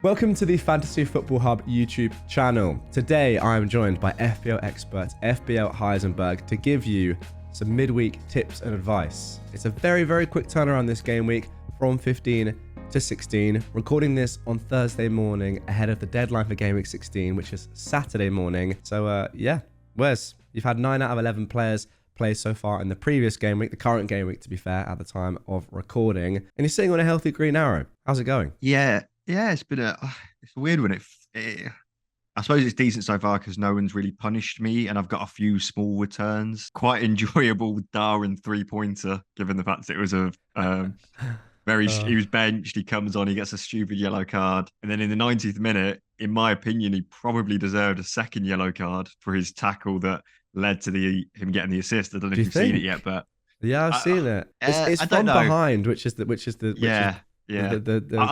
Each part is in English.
Welcome to the Fantasy Football Hub YouTube channel. Today I am joined by FPL expert FPL Heisenberg to give you some midweek tips and advice. It's a very quick turnaround this game week from 15 to 16. Recording this on Thursday morning ahead of the deadline for Gameweek 16, which is Saturday morning. So yeah, Wes, you've had 9 out of 11 players play so far in the previous game week, the current game week to be fair, at the time of recording, and you're sitting on a healthy green arrow. How's it going? Yeah, it's it's a weird one. I suppose it's decent so far because no one's really punished me, and I've got a few small returns. Quite enjoyable Darwin 3-pointer, given the fact that it was a he was benched. He comes on, he gets a stupid yellow card, and then in the 90th minute, in my opinion, he probably deserved a second yellow card for his tackle that led to him getting the assist. I don't know if you've seen it yet, but yeah, I've seen it. It's from behind, which is the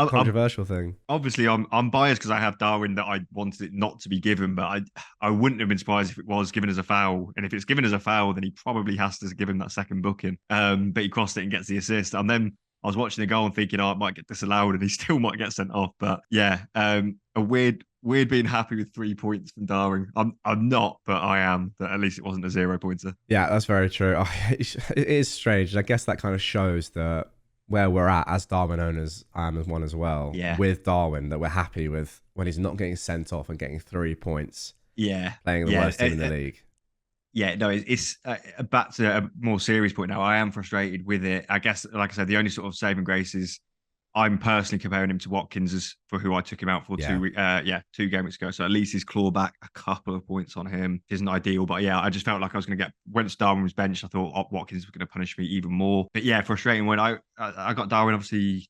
controversial thing. Obviously, I'm biased because I have Darwin that I wanted it not to be given, but I wouldn't have been surprised if it was given as a foul. And if it's given as a foul, then he probably has to give him that second booking. But he crossed it and gets the assist. And then I was watching the goal and thinking, oh, it might get disallowed, and he still might get sent off. But yeah, a weird being happy with 3 points from Darwin. I'm not, but I am. That at least it wasn't a 0-pointer. Yeah, that's very true. It is strange. I guess that kind of shows that where we're at as Darwin owners, I am as one as well. Yeah. With Darwin, that we're happy with when he's not getting sent off and getting 3 points. Yeah. Playing the worst team in the league. Yeah, no, it's back to a more serious point now. I am frustrated with it. I guess, like I said, the only sort of saving grace is I'm personally comparing him to Watkins for who I took him out for 2 game weeks ago. So at least he's clawed back a couple of points on him. Isn't ideal, but yeah, I just felt like I was going to once Darwin was benched, I thought Watkins was going to punish me even more. But yeah, frustrating when I got Darwin obviously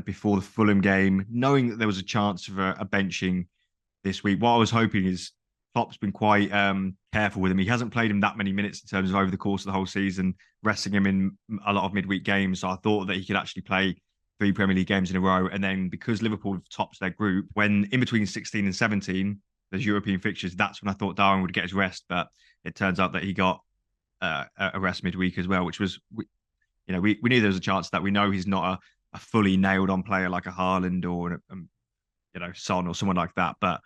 before the Fulham game, knowing that there was a chance of a benching this week. What I was hoping is Klopp's been quite careful with him. He hasn't played him that many minutes in terms of over the course of the whole season, resting him in a lot of midweek games. So I thought that he could actually play 3 Premier League games in a row. And then because Liverpool tops their group, when in between 16 and 17, there's European fixtures, that's when I thought Darwin would get his rest. But it turns out that he got a rest midweek as well, which was, we knew there was a chance that we know he's not a fully nailed on player like a Haaland or, Son or someone like that. But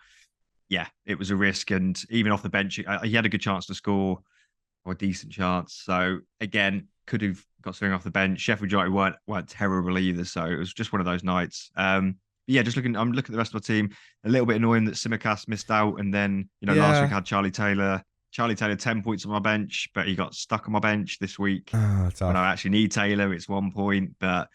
yeah, it was a risk. And even off the bench, he had a good chance to score, or a decent chance. So again, could have got something off the bench. Sheffield United weren't terrible either, so it was just one of those nights. Yeah, I'm looking at the rest of my team. A little bit annoying that Simicast missed out, and then last week I had Charlie Taylor. Charlie Taylor 10 points on my bench, but he got stuck on my bench this week. When I actually need Taylor, it's 1 point, but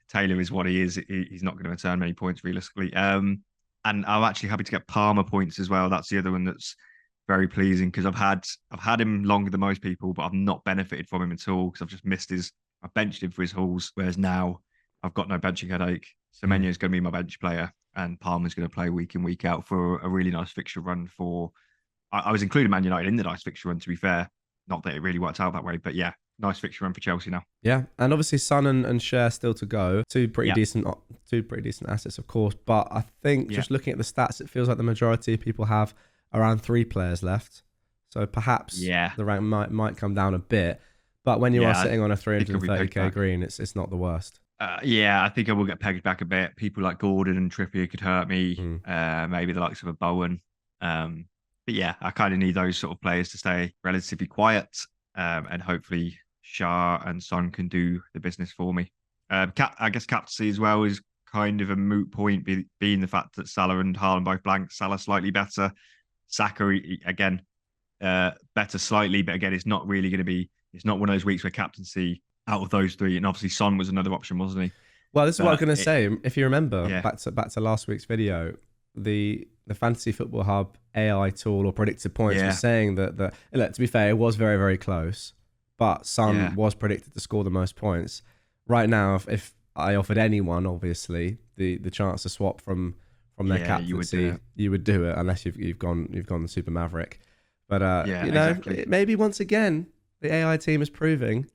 Taylor is what he is. He's not going to return many points realistically. And I'm actually happy to get Palmer points as well. That's the other one that's very pleasing because I've had him longer than most people, but I've not benefited from him at all because I've just missed I benched him for his hauls, whereas now I've got no benching headache. Semenyo is going to be my bench player, and Palmer's going to play week in, week out for a really nice fixture run for. I was including Man United in the nice fixture run, to be fair. Not that it really worked out that way, but yeah, nice fixture run for Chelsea now. Yeah, and obviously Son and Cher still to go. Two pretty decent assets, of course. But I think just looking at the stats, it feels like the majority of people have around 3 players left. So perhaps the rank might come down a bit. But when you are sitting on a 330k green, it's not the worst. I think I will get pegged back a bit. People like Gordon and Trippier could hurt me. Maybe the likes of a Bowen. But yeah, I kind of need those sort of players to stay relatively quiet. And hopefully Shah and Son can do the business for me. I guess captaincy as well is kind of a moot point, being the fact that Salah and Haaland both blank. Salah slightly better. Saka, again, better slightly, but again, it's not really going to be, it's not one of those weeks where captaincy out of those 3, and obviously Son was another option, wasn't he? Well, this is what I was going to say. If you remember, back to last week's video, the Fantasy Football Hub AI tool or predicted points was saying that, look, to be fair, it was very close, but Son was predicted to score the most points. Right now, if I offered anyone, obviously, the chance to swap from their captaincy, you would do it unless you've gone Super Maverick. But exactly. Maybe once again the AI team is proving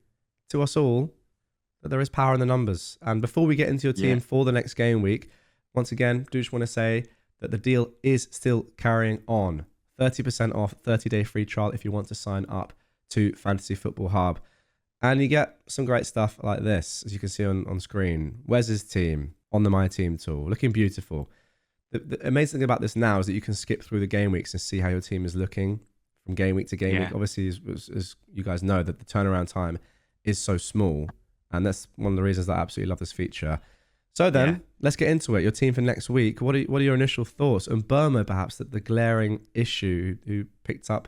to us all that there is power in the numbers. And before we get into your team for the next game week, once again, do just want to say that the deal is still carrying on. 30% off, 30-day free trial if you want to sign up to Fantasy Football Hub. And you get some great stuff like this, as you can see on screen. Wes's team, on the My Team tool, looking beautiful. The amazing thing about this now is that you can skip through the game weeks and see how your team is looking from game week to game week. Obviously, as you guys know, that the turnaround time is so small, and that's one of the reasons that I absolutely love this feature. So then, let's get into it. Your team for next week. What are your initial thoughts? And Burma, perhaps, that the glaring issue, who picked up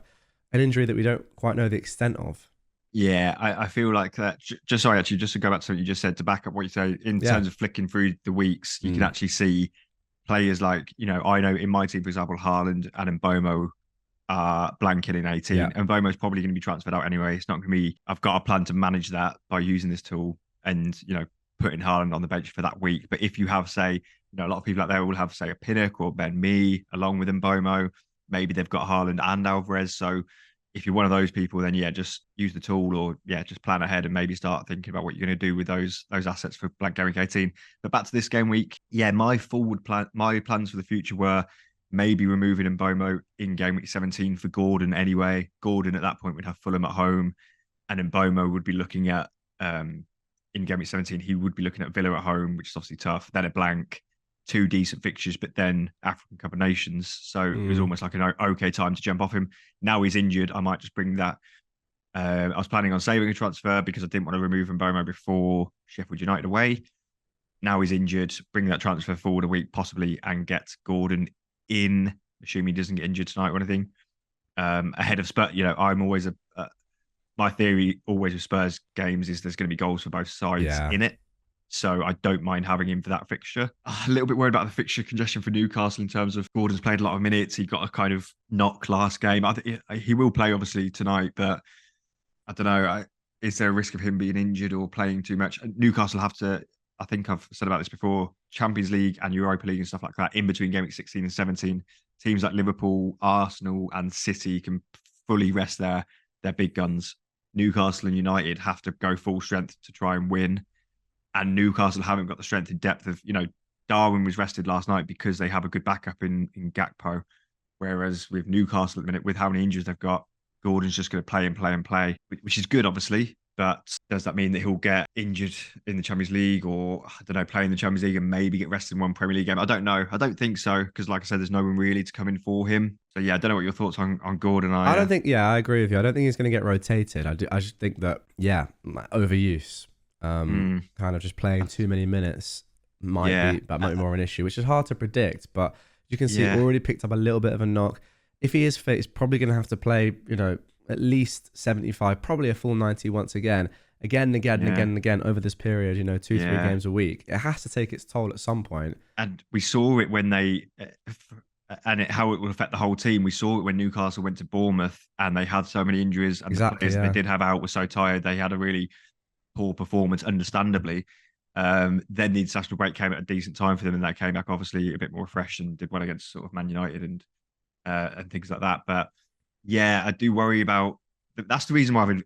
an injury that we don't quite know the extent of. Yeah, I feel like that. Just to go back to what you just said, to back up what you say, in terms of flicking through the weeks, you can actually see players like, I know in my team, for example, Haaland and Mbomo are blanking in 18. And Mbomo's probably going to be transferred out anyway. It's not going to be, I've got a plan to manage that by using this tool and, putting Haaland on the bench for that week. But if you have, say, a lot of people out there will have, say, a Pinnock or Ben Mee along with Mbomo, maybe they've got Haaland and Alvarez. So if you're one of those people, then just use the tool, or just plan ahead and maybe start thinking about what you're going to do with those assets for blank Gameweek 18. But back to this game week, my plans for the future were maybe removing Mbomo in Gameweek 17 for Gordon anyway. Gordon at that point would have Fulham at home, and Mbomo would be looking at in Gameweek 17 he would be looking at Villa at home, which is obviously tough. Then a blank. 2 decent fixtures, but then African Cup of Nations. So it was almost like an okay time to jump off him. Now he's injured. I might just bring that. I was planning on saving a transfer because I didn't want to remove Mbomo before Sheffield United away. Now he's injured. Bring that transfer forward a week possibly and get Gordon in, assuming he doesn't get injured tonight or anything. Ahead of Spurs, I'm always my theory always with Spurs games is there's going to be goals for both sides in it. So I don't mind having him for that fixture. A little bit worried about the fixture congestion for Newcastle in terms of Gordon's played a lot of minutes. He got a kind of not class game. I think he will play obviously tonight, but I don't know. Is there a risk of him being injured or playing too much? Newcastle have to, I think I've said about this before, Champions League and Europa League and stuff like that, in between Gameweek 16 and 17, teams like Liverpool, Arsenal and City can fully rest their big guns. Newcastle and United have to go full strength to try and win. And Newcastle haven't got the strength and depth of, Darwin was rested last night because they have a good backup in Gakpo. Whereas with Newcastle at the minute, with how many injuries they've got, Gordon's just going to play and play and play, which is good, obviously. But does that mean that he'll get injured in the Champions League or, I don't know, play in the Champions League and maybe get rested in one Premier League game? I don't know. I don't think so because, like I said, there's no one really to come in for him. So, I don't know what your thoughts on Gordon are. I don't think, I agree with you. I don't think he's going to get rotated. I just think that, overuse. Kind of just playing too many minutes might be more of an issue, which is hard to predict. But you can see already picked up a little bit of a knock. If he is fit, he's probably going to have to play, at least 75, probably a full 90 once again and again over this period. 2-3 games a week. It has to take its toll at some point. And we saw it when they. How it will affect the whole team. We saw it when Newcastle went to Bournemouth and they had so many injuries, and the players they did have out were so tired. They had a really poor performance, understandably. Then the international break came at a decent time for them, and they came back obviously a bit more fresh and did well against sort of Man United and things like that. But I do worry about. That's the reason why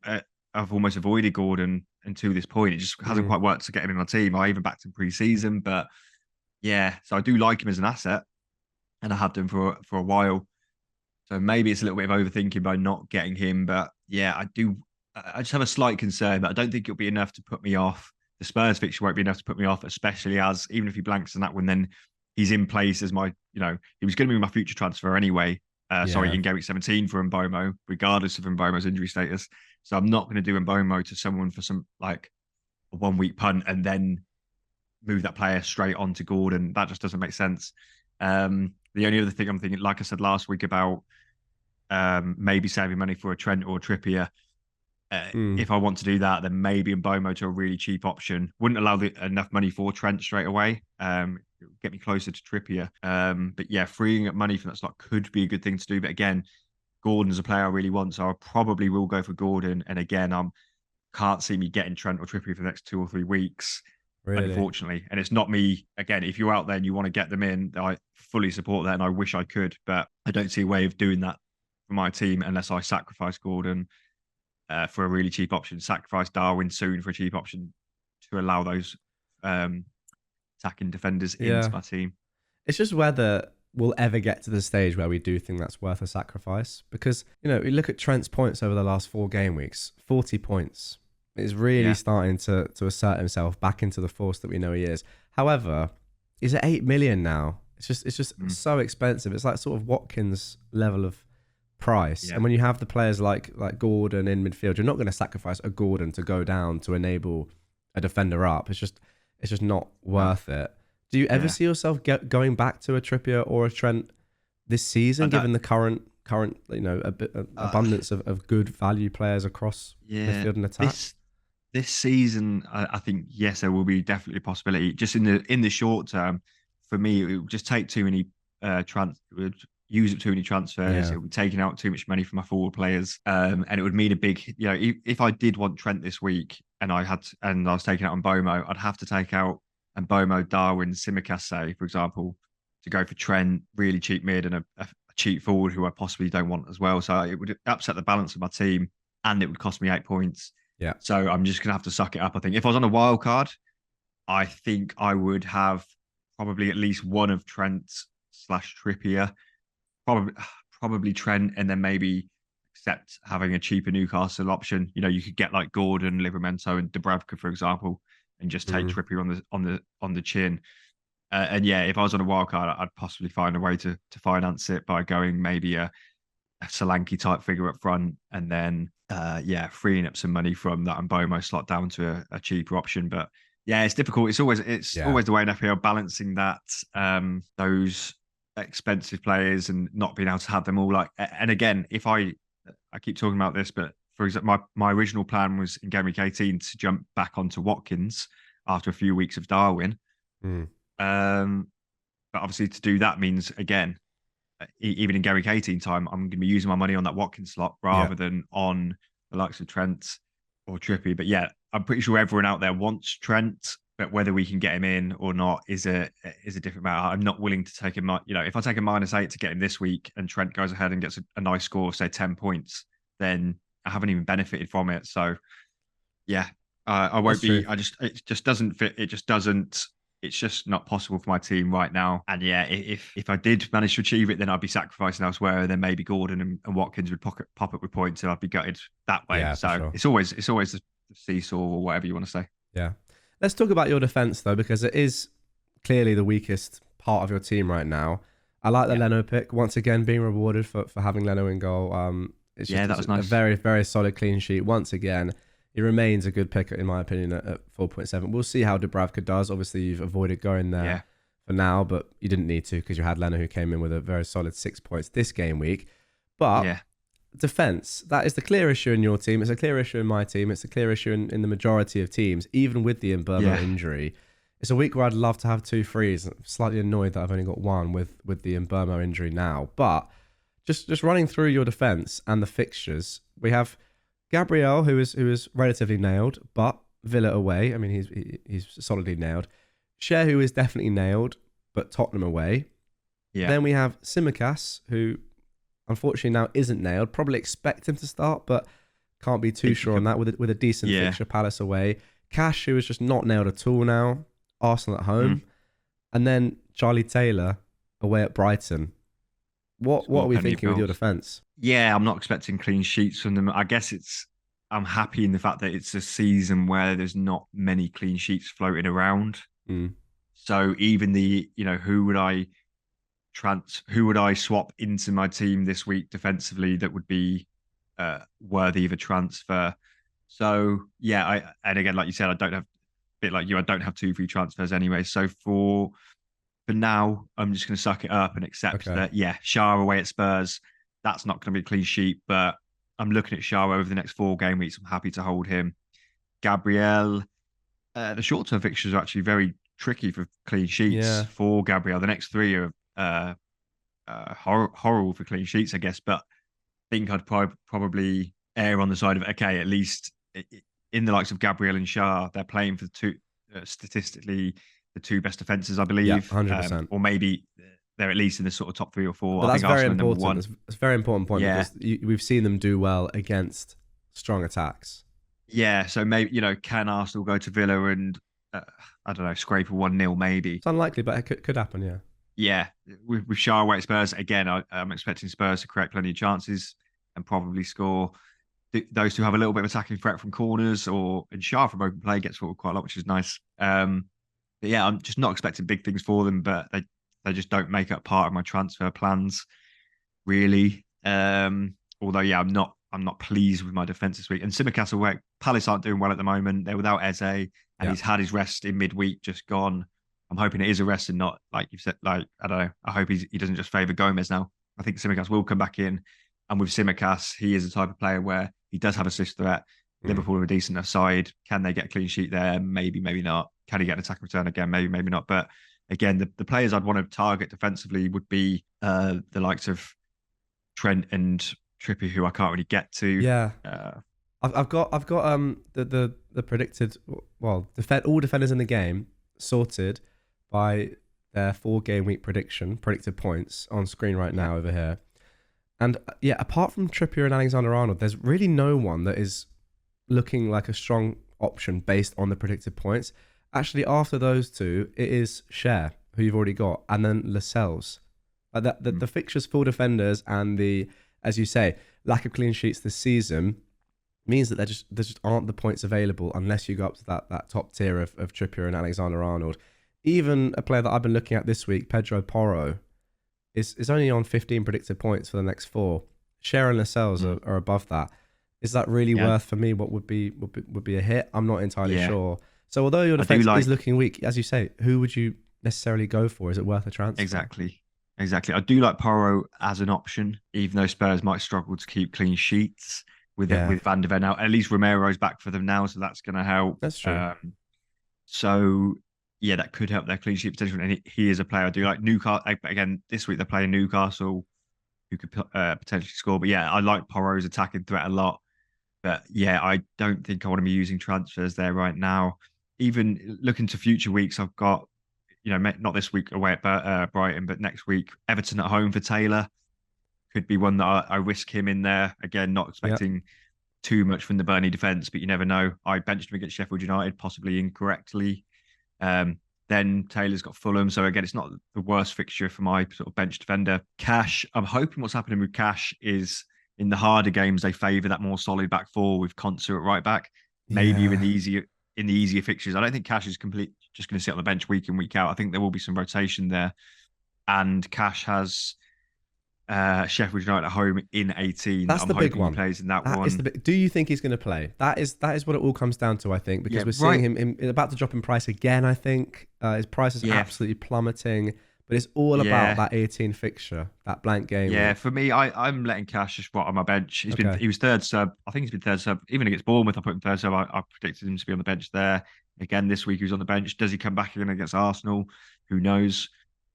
I've almost avoided Gordon until this point. It just hasn't quite worked to get him in my team. I even backed him pre-season, but so I do like him as an asset, and I have done for a while. So maybe it's a little bit of overthinking by not getting him, but I do. I just have a slight concern, but I don't think it'll be enough to put me off. The Spurs fixture won't be enough to put me off, especially as even if he blanks in that one, then he's in place as my, he was going to be my future transfer anyway. In Gameweek 17 for Mbomo, regardless of Mbomo's injury status. So I'm not going to do Mbomo to someone for some like a 1 week punt and then move that player straight on to Gordon. That just doesn't make sense. The only other thing I'm thinking, like I said last week about maybe saving money for a Trent or a Trippier. If I want to do that, then maybe Mbomo to a really cheap option. Wouldn't allow enough money for Trent straight away. Get me closer to Trippier. But freeing up money from that slot could be a good thing to do. But again, Gordon's a player I really want, so I probably will go for Gordon. And again, can't see me getting Trent or Trippier for the next 2 or 3 weeks, unfortunately. And it's not me. Again, if you're out there and you want to get them in, I fully support that, and I wish I could. But I don't see a way of doing that for my team unless I sacrifice Gordon. For a really cheap option, sacrifice Darwin soon for a cheap option to allow those attacking defenders into my team. It's just whether we'll ever get to the stage where we do think that's worth a sacrifice. Because, we look at Trent's points over the last 4 game weeks, 40 points. It's really starting to assert himself back into the force that we know he is. However, He's at 8 million now. It's just so expensive. It's like sort of Watkins level of price. Yeah. And when you have the players like Gordon in midfield, you're not going to sacrifice a Gordon to go down to enable a defender up. It's just not worth it. Do you ever see yourself going back to a Trippier or a Trent this season, given the current abundance of good value players across midfield and attack? This season, I think yes, there will be definitely a possibility. Just in the short term, for me, it would just take too many it would use up too many transfers. It would be taking out too much money from my forward players, and it would mean a big. If I did want Trent this week and I was taking out on Bomo, I'd have to take out and Bomo, Darwin, Simicast, for example, to go for Trent, really cheap mid, and a cheap forward who I possibly don't want as well. So it would upset the balance of my team, and it would cost me 8 points. Yeah. So I'm just gonna have to suck it up. I think if I was on a wild card, I think I would have probably at least one of Trent / Trippier, probably Trent, and then maybe accept having a cheaper Newcastle option. You could get like Gordon, Livramento, and Dubravka, for example, and just take Trippier on the chin. And yeah, if I was on a wild card, I'd possibly find a way to finance it by going maybe a Solanke type figure up front, and then freeing up some money from that and Bomo slot down to a cheaper option. But yeah, it's difficult. It's always the way in FPL, balancing that those expensive players and not being able to have them all. And again, if I keep talking about this, but for example, my original plan was in Gameweek 18 to jump back onto Watkins after a few weeks of Darwin. But obviously to do that means, again, even in Gameweek 18 time, I'm going to be using my money on that Watkins slot rather than on the likes of Trent or Trippy. But yeah, I'm pretty sure everyone out there wants Trent, but whether we can get him in or not is a different matter. I'm not willing to take him. If I take a -8 to get him this week and Trent goes ahead and gets a nice score, say 10 points, then I haven't even benefited from it. So yeah, I won't be. It just doesn't fit. It just doesn't. It's just not possible for my team right now. And yeah, if I did manage to achieve it, then I'd be sacrificing elsewhere. And then maybe Gordon and Watkins would pop up with points, and I'd be gutted that way. So it's always the seesaw or whatever you want to say. Yeah. Let's talk about your defense though, because it is clearly the weakest part of your team right now. I like the Leno pick once again, being rewarded for having Leno in goal. That was nice. A very, very solid clean sheet once again. He remains a good pick, in my opinion, at 4.7. We'll see how Dubravka does. Obviously, you've avoided going there for now, but you didn't need to because you had Leno, who came in with a very solid 6 points this game week. But defense, that is the clear issue in your team. It's a clear issue in my team. It's a clear issue in the majority of teams, even with the Mbeumo injury. It's a week where I'd love to have 2 frees. I'm slightly annoyed that I've only got 1 with the Mbeumo injury now. But just running through your defense and the fixtures, we have Gabriel, who is relatively nailed, but Villa away. I mean, he's solidly nailed. Cher, who is definitely nailed, but Tottenham away. Yeah. Then we have Simicast, who unfortunately now isn't nailed. Probably expect him to start, but can't be too sure on that with a decent fixture. Palace away. Cash, who is just not nailed at all now. Arsenal at home. And then Charlie Taylor away at Brighton. What are we thinking with your defence? Yeah, I'm not expecting clean sheets from them. I guess I'm happy in the fact that it's a season where there's not many clean sheets floating around. So even who would I swap into my team this week defensively that would be worthy of a transfer? So yeah, and again, like you said, I don't have 2 free transfers anyway. So for now, I'm just going to suck it up and accept that, Shah away at Spurs, that's not going to be a clean sheet, but I'm looking at Shah over the next 4 game weeks. I'm happy to hold him. Gabriel, the short-term fixtures are actually very tricky for clean sheets for Gabriel. The next 3 are horrible for clean sheets, I guess, but I think I'd probably err on the side of, okay, at least in the likes of Gabriel and Shah, they're playing for the 2, statistically, the 2 best defences, I believe. Yeah, 100%. Or maybe they're at least in the sort of top 3 or 4. But that's very important. It's a very important point because we've seen them do well against strong attacks. Yeah, so maybe, can Arsenal go to Villa and, I don't know, scrape a 1-0 maybe? It's unlikely, but it could happen, yeah. Yeah, with Shah away at Spurs, again, I'm expecting Spurs to create plenty of chances and probably score. Those 2 have a little bit of attacking threat from corners, and Shah from open play gets forward quite a lot, which is nice. But yeah, I'm just not expecting big things for them, but they just don't make up part of my transfer plans really. Although yeah, I'm not pleased with my defense this week. And Simicast away, Palace aren't doing well at the moment. They're without Eze, and he's had his rest in midweek, just gone. I'm hoping it is a rest and not like you've said. Like I don't know. I hope he doesn't just favour Gomez now. I think Simicast will come back in, and with Simicast, he is the type of player where he does have assist threat. Liverpool are a decent enough side. Can they get a clean sheet there? Maybe, maybe not. Can he get an attack return again? Maybe, maybe not. But again, the players I'd want to target defensively would be the likes of Trent and Trippier, who I can't really get to. Yeah. I've got the predicted all defenders in the game sorted by their 4-game week predicted points on screen right now over here. And yeah, apart from Trippier and Alexander-Arnold, there's really no one that is looking like a strong option based on the predicted points. Actually, after those two, it is Cher, who you've already got, and then Lascelles. The fixtures full defenders and the, as you say, lack of clean sheets this season means that there just aren't the points available unless you go up to that top tier of Trippier and Alexander-Arnold. Even a player that I've been looking at this week, Pedro Porro, is only on 15 predicted points for the next 4. Cher and Lascelles are above that. Is that really worth for me? What would be a hit? I'm not entirely sure. So although your defense is looking weak, as you say, who would you necessarily go for? Is it worth a transfer? Exactly. I do like Porro as an option, even though Spurs might struggle to keep clean sheets with Van de Ven out. At least Romero's back for them now, so that's going to help. That's true. So yeah, that could help their clean sheet potential. And he is a player I do like. Newcastle again this week. They're playing Newcastle, who could potentially score. But yeah, I like Porro's attacking threat a lot. But yeah, I don't think I want to be using transfers there right now. Even looking to future weeks, I've got, not this week away at Brighton, but next week, Everton at home for Taylor. Could be one that I risk him in there. Again, not expecting too much from the Burnley defence, but you never know. I benched him against Sheffield United, possibly incorrectly. Then Taylor's got Fulham. So again, it's not the worst fixture for my sort of bench defender. Cash, I'm hoping what's happening with Cash is in the harder games, they favour that more solid back four with Konsa at right back. Maybe in the easier fixtures. I don't think Cash is just going to sit on the bench week in, week out. I think there will be some rotation there. And Cash has Sheffield United at home in 18. That's the big one. He plays in that one. Do you think he's going to play? That is what it all comes down to, I think, because we're seeing him about to drop in price again, I think. His price is absolutely plummeting. But it's all about that 18 fixture, that blank game. Yeah, for me, I'm letting Cash just rot on my bench. He was third sub. I think he's been third sub. Even against Bournemouth, I put him third sub. I predicted him to be on the bench there. Again, this week he was on the bench. Does he come back again against Arsenal? Who knows?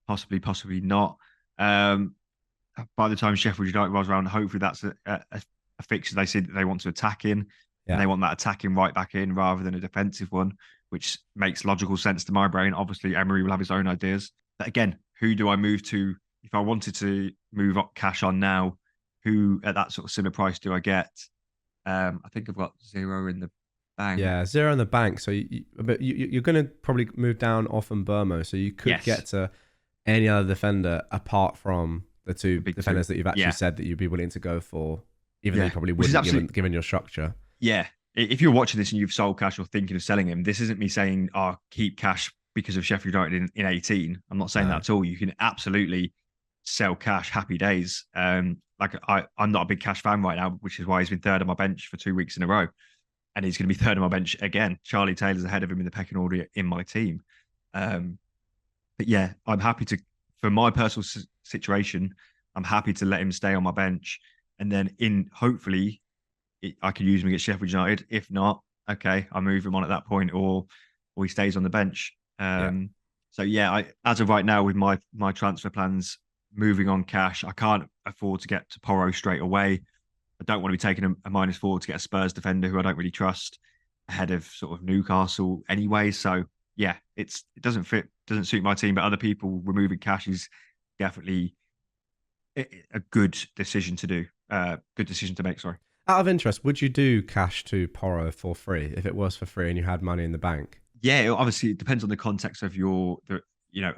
Possibly not. By the time Sheffield United rolls around, hopefully that's a fixture they said that they want to attack in. Yeah. And they want that attacking right back in rather than a defensive one, which makes logical sense to my brain. Obviously, Emery will have his own ideas. But again, who do I move to? If I wanted to move up Cash on now, who at that sort of similar price do I get? I think I've got 0 in the bank. Yeah, 0 in the bank. So you're going to probably move down off and Burmo. So you could get to any other defender apart from the two defenders that you've actually said that you'd be willing to go for, even though you probably wouldn't given your structure. Yeah. If you're watching this and you've sold Cash or thinking of selling him, this isn't me saying, keep Cash because of Sheffield United in 18. I'm not saying that at all. You can absolutely sell Cash, happy days. I'm not a big Cash fan right now, which is why he's been third on my bench for 2 weeks in a row. And he's going to be third on my bench again. Charlie Taylor's ahead of him in the pecking order in my team. But yeah, I'm happy to, for my personal situation, I'm happy to let him stay on my bench. And then hopefully I can use him against Sheffield United. If not, okay, I'll move him on at that point or he stays on the bench. So yeah, as of right now with my transfer plans, moving on Cash, I can't afford to get to Porro straight away. I don't want to be taking a -4 to get a Spurs defender who I don't really trust ahead of sort of Newcastle anyway. So yeah, it doesn't suit my team, but other people removing Cash is definitely a good decision to do. Good decision to make. Sorry. Out of interest, would you do Cash to Porro for free if it was for free and you had money in the bank? Yeah, obviously it depends on the context of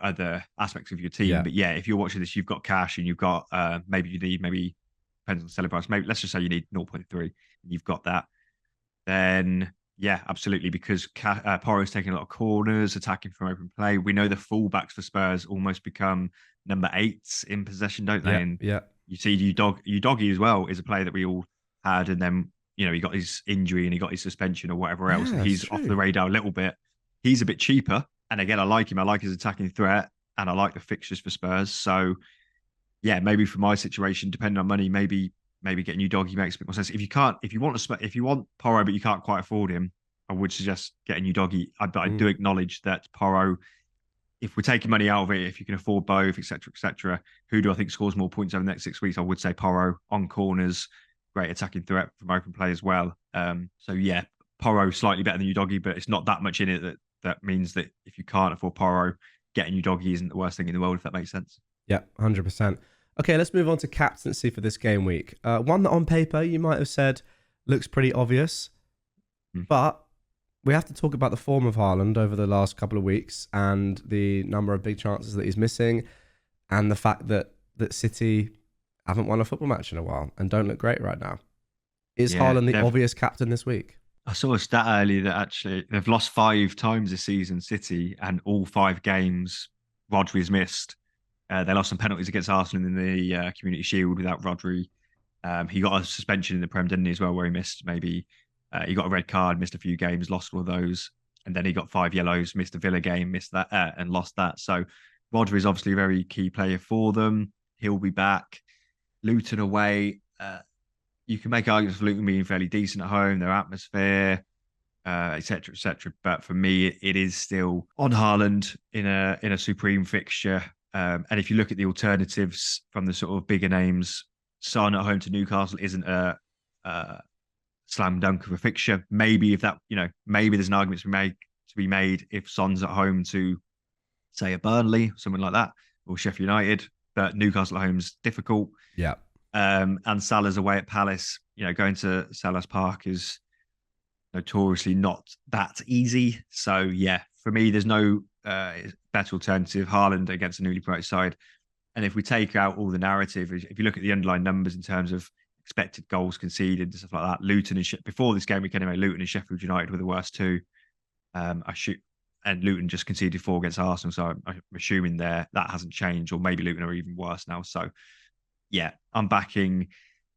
other aspects of your team. Yeah. But yeah, if you're watching this, you've got Cash and you've got maybe depends on the selling price. Maybe let's just say you need 0.3 and you've got that. Then Yeah, absolutely. Because Porro's taking a lot of corners, attacking from open play. We know the fullbacks for Spurs almost become number 8s in possession, don't they? Yeah, And yeah. you see, Udogie as well is a player that we all had, and then he got his injury and he got his suspension or whatever else, Yeah, and it's he's off true. the radar a little bit. He's a bit cheaper, and again, I like him. I like his attacking threat, and I like the fixtures for Spurs. So yeah, maybe for my situation, depending on money, maybe getting Udogie makes a bit more sense. If you want Porro but you can't quite afford him, I would suggest getting Udogie. But I do acknowledge that Porro, if we're taking money out of it, if you can afford both, etc., who do I think scores more points over the next 6 weeks? I would say Porro on corners, great attacking threat from open play as well. So yeah, Porro slightly better than Udogie, but it's not that much in it that means that if you can't afford Porro, getting Udogie isn't the worst thing in the world, if that makes sense. Yeah, 100%. Okay, let's move on to captaincy for this game week. One that on paper you might have said looks pretty obvious, but we have to talk about the form of Haaland over the last couple of weeks and the number of big chances that he's missing, and the fact that City haven't won a football match in a while and don't look great right now. Is Haaland the obvious captain this week? I saw a stat earlier that actually they've lost 5 times this season, City, and all 5 games Rodri's missed. They lost some penalties against Arsenal in the Community Shield without Rodri. He got a suspension in the Prem, didn't he, as well, where he missed maybe he got a red card, missed a few games, lost all of those, and then he got 5 yellows, missed a Villa game, missed that, and lost that. So Rodri is obviously a very key player for them. He'll be back. Luton away. You can make arguments for Luton being fairly decent at home, their atmosphere, etc. But for me, it is still on Haaland in a supreme fixture. And if you look at the alternatives from the sort of bigger names, Son at home to Newcastle isn't a slam dunk of a fixture. Maybe if that, maybe there's an argument to be made if Son's at home to, say, a burnley, something like that, or Sheffield United. But Newcastle at home's difficult. Yeah. And Salah's away at Palace. Going to Salah's Park is notoriously not that easy. So yeah, for me, there's no better alternative. Haaland against a newly promoted side. And if we take out all the narrative, if you look at the underlying numbers in terms of expected goals conceded and stuff like that, Luton and before this game, Luton and Sheffield United were the worst two. And Luton just conceded 4 against Arsenal, so I'm assuming that hasn't changed, or maybe Luton are even worse now. So yeah, I'm backing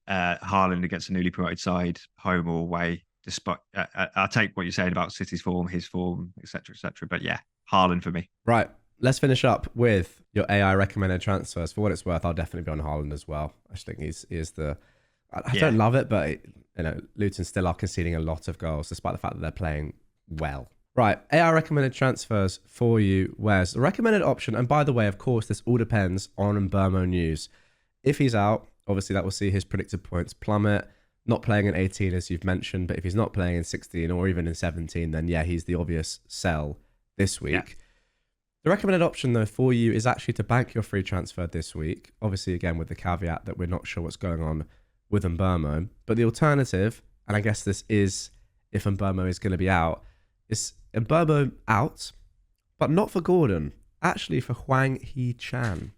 Haaland against a newly promoted side, home or away. Despite I take what you're saying about City's form, his form, etc. But yeah, Haaland for me. Right. Let's finish up with your AI recommended transfers. For what it's worth, I'll definitely be on Haaland as well. I just think he is the. I don't love it, but Luton still are conceding a lot of goals, despite the fact that they're playing well. Right, AI recommended transfers for you. Where's the recommended option? And by the way, of course, this all depends on Mbeumo news. If he's out, obviously that will see his predicted points plummet. Not playing in 18, as you've mentioned, but if he's not playing in 16 or even in 17, then yeah, he's the obvious sell this week. Yeah. The recommended option, though, for you is actually to bank your free transfer this week. Obviously, again, with the caveat that we're not sure what's going on with Mbeumo. But the alternative, and I guess this is if Mbeumo is going to be out, is Mbeumo out, but not for Gordon. Actually, for Hwang Hee-chan.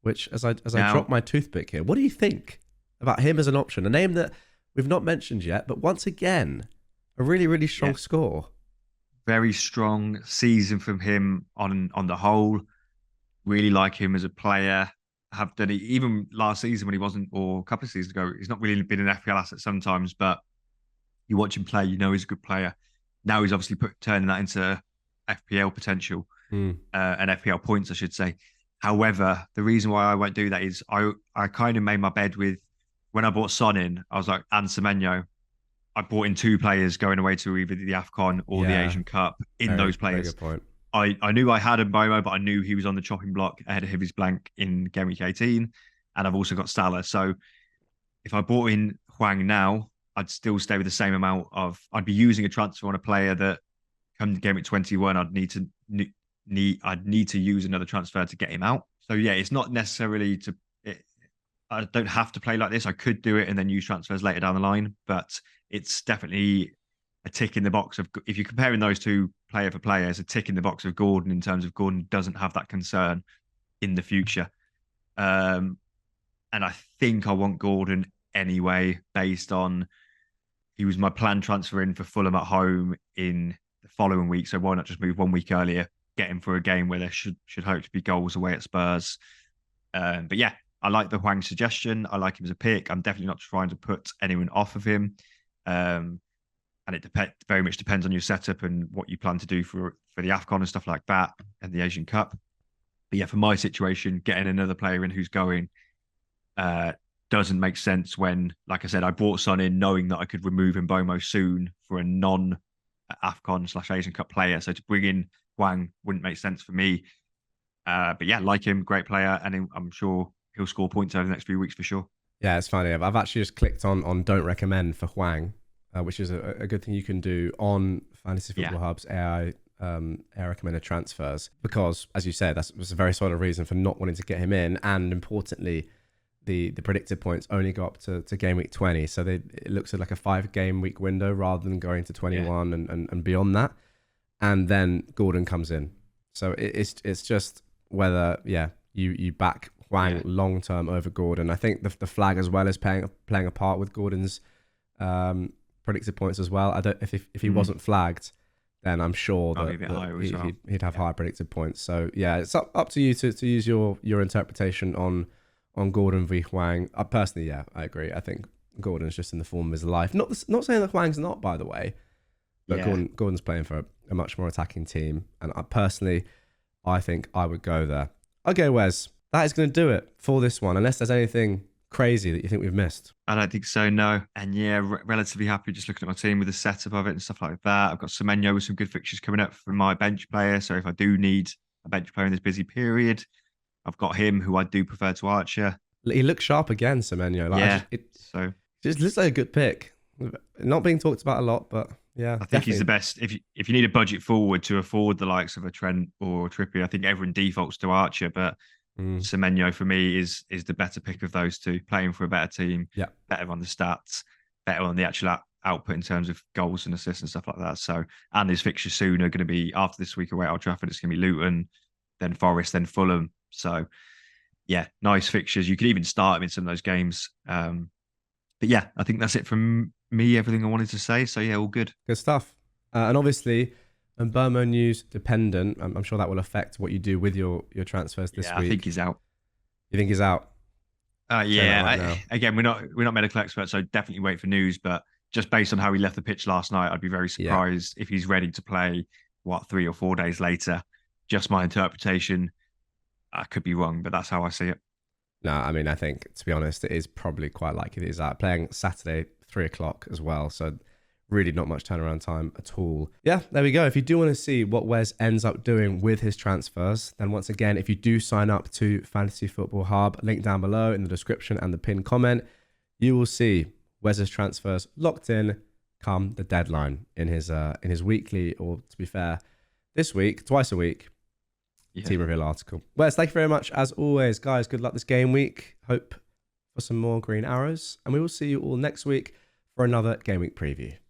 Which, as I drop my toothpick here, what do you think about him as an option? A name that we've not mentioned yet, but once again, a really, really strong score. Very strong season from him on the whole. Really like him as a player. Have done it even last season when he wasn't, or a couple of seasons ago. He's not really been an FPL asset sometimes, but you watch him play, he's a good player. Now he's obviously turning that into FPL potential and FPL points, I should say. However, the reason why I won't do that is I kind of made my bed with, when I bought Son in, I was like, and Semenyo, I bought in 2 players going away to either the AFCON or the Asian Cup in those players. Very good point. I knew I had Mbeumo, but I knew he was on the chopping block ahead of his blank in Gameweek 18. And I've also got Salah. So if I bought in Hwang now, I'd still stay with the same amount I'd be using a transfer on a player that come to Gameweek 21, I'd need to use another transfer to get him out. So yeah, it's not necessarily I don't have to play like this. I could do it and then use transfers later down the line, but it's definitely a tick in the box of, if you're comparing those two player for player, it's a tick in the box of Gordon in terms of Gordon doesn't have that concern in the future. And I think I want Gordon anyway, based on he was my planned transfer in for Fulham at home in the following week. So why not just move 1 week earlier, get him for a game where there should hope to be goals away at Spurs. But yeah, I like the Hwang suggestion. I like him as a pick. I'm definitely not trying to put anyone off of him. And it very much depends on your setup and what you plan to do for the AFCON and stuff like that and the Asian Cup. But yeah, for my situation, getting another player in who's going doesn't make sense when, like I said, I brought Son in knowing that I could remove Mbomo soon for a non-AFCON/Asian Cup player. So to bring in Hwang wouldn't make sense for me. But yeah, like him, great player, and I'm sure he'll score points over the next few weeks for sure. Yeah, it's funny. I've actually just clicked on don't recommend for Hwang, which is a good thing you can do on Fantasy Football Hub's AI recommended transfers, because, as you said, that's a very solid reason for not wanting to get him in. And importantly, the predicted points only go up to game week 20. So it looks like a 5-game week window rather than going to 21 and beyond that. And then Gordon comes in. So it's just whether, you back Hwang long term over Gordon. I think the flag as well is playing a part with Gordon's predicted points as well. I don't if he wasn't flagged, then I'm sure that he'd have higher predicted points. So yeah, it's up to you to use your interpretation on Gordon v Hwang. Personally, I agree. I think Gordon's just in the form of his life. Not saying that Hwang's not, by the way, but Gordon's playing for a much more attacking team, and I think I would go there. Okay, Wes, that is going to do it for this one, unless there's anything crazy that you think we've missed. I don't think so, no. And relatively happy just looking at my team with the setup of it and stuff like that. I've got Semenyo with some good fixtures coming up for my bench player. So if I do need a bench player in this busy period, I've got him, who I do prefer to Archer. He looks sharp again, Semenyo. So just looks like a good pick. Not being talked about a lot, but yeah, I think he's the best. If you need a budget forward to afford the likes of a Trent or Trippier, I think everyone defaults to Archer, but Semenyo for me is the better pick of those two. Playing for a better team, better on the stats, better on the actual output in terms of goals and assists and stuff like that. So, and his fixtures soon are going to be, after this week away at Old Trafford, it's going to be Luton, then Forest, then Fulham. So yeah, nice fixtures. You could even start him in some of those games. But yeah, I think that's it from me. Everything I wanted to say. So yeah, all good. Good stuff. And obviously, Mbomo news dependent. I'm sure that will affect what you do with your transfers this week. I think he's out. You think he's out? Again, we're not medical experts, so definitely wait for news. But just based on how he left the pitch last night, I'd be very surprised if he's ready to play 3 or 4 days later. Just my interpretation. I could be wrong, but that's how I see it. No, I mean, I think, to be honest, it is probably quite likely that he's out. Playing Saturday, 3 o'clock as well. So really not much turnaround time at all. Yeah, there we go. If you do want to see what Wes ends up doing with his transfers, then once again, if you do sign up to Fantasy Football Hub, link down below in the description and the pinned comment, you will see Wes's transfers locked in come the deadline in his weekly, or to be fair, this week, twice a week, team reveal article. Wes, thank you very much as always, guys. Good luck this game week. Hope for some more green arrows, and we will see you all next week for another game week preview.